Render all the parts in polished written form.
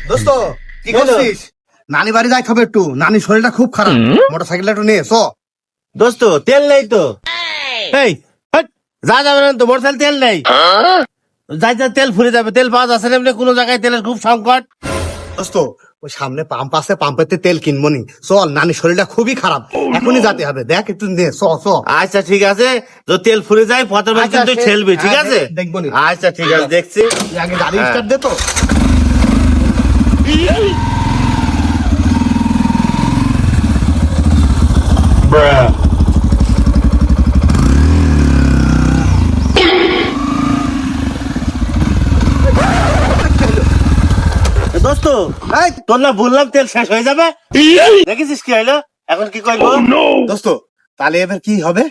দোস্ত কি করছিস? নানি বাড়ি যাইতে হবে একটু, নানির শরীরটা খুব খারাপ। মোটরসাইকেলটা একটু নিয়ে চো। দোস্ত তেল নেই তো। এই হাট, যা যাবে না তো, মোটরসাইকেল তেল নেই। যাইতে তেল ফুরে যাবে, তেল পাওয়া যাচ্ছে না এমনি কোনো জায়গায়, তেলের খুব সংকট। দোস্ত ওই সামনে পাম্প আছে, পাম্পেতে তেল কিনবো নি। চল, নানির শরীরটা খুবই খারাপ, এখনই যেতে হবে। দেখ একটু নে, চ চ। আচ্ছা ঠিক আছে, তো তেল ফুরে যায় পথের মাঝে আচ্ছা, তুই ঠেলবি, ঠিক হ্যাঁ, আছে? দেখবো নি। আচ্ছা ঠিক আছে, দেখছি। তুই আগে গাড়ি হ্যাঁ। স্টার্ট দে তো। দোস্ত এই, তোর না বললাম তেল শেষ হয়ে যাবে, দেখেছিস কি হইলো? এখন কি করবো? দোস্ত তাহলে এবার কি হবে?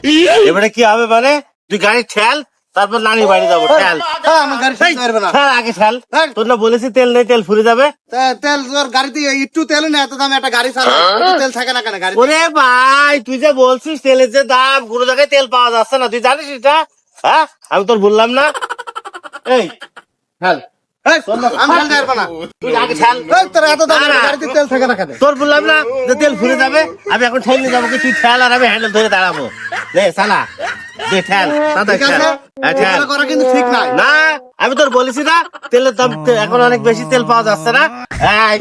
এবারে কি হবে মানে, তুই গাড়ি ঠেল, তারপর নানি বাড়ি যাবো। ঠেল, আমার গাড়ি এই, চালাতে পারবে না। ঠেল আগে ঠেল। এই। তোর না বলেছি তেল নেই, তেল ফুরে যাবে। তেল তোর গাড়িতে একটু তেল নেই, এত দাম একটা গাড়ি চালা, একটু তেল থাকে না কেন গাড়ি? ওরে ভাই, তুই যে বলছিস তেলের যে দাম, কোনো জায়গায় তেল পাওয়া যাচ্ছে না, তুই জানিস এটা? হ্যাঁ, আমি তোর বললাম না? এই ঠেল, আমি ঠেলতে পারবো না। তুই আগে ঠেল। এই, তোর এত দাম না, না। গাড়িতে তেল থাকে না কেন? তোর বললাম না যে তেল ফুরে যাবে, আমি এখন ঠেলে যাবো কি? তুই ঠেল আর আমি হ্যান্ডেল ধরে দাঁড়াবো। দে সালা, দে ঠেল, তাড়াতাড়ি ঠিক ঠেল। আছে, হ্যাঁ, ঠেল। এগুলো করা কিন্তু ঠিক নাই। না, আমি তোর বলেছি না তেলের দাম এখন অনেক বেশি, তেল পাওয়া যাচ্ছে না। এই,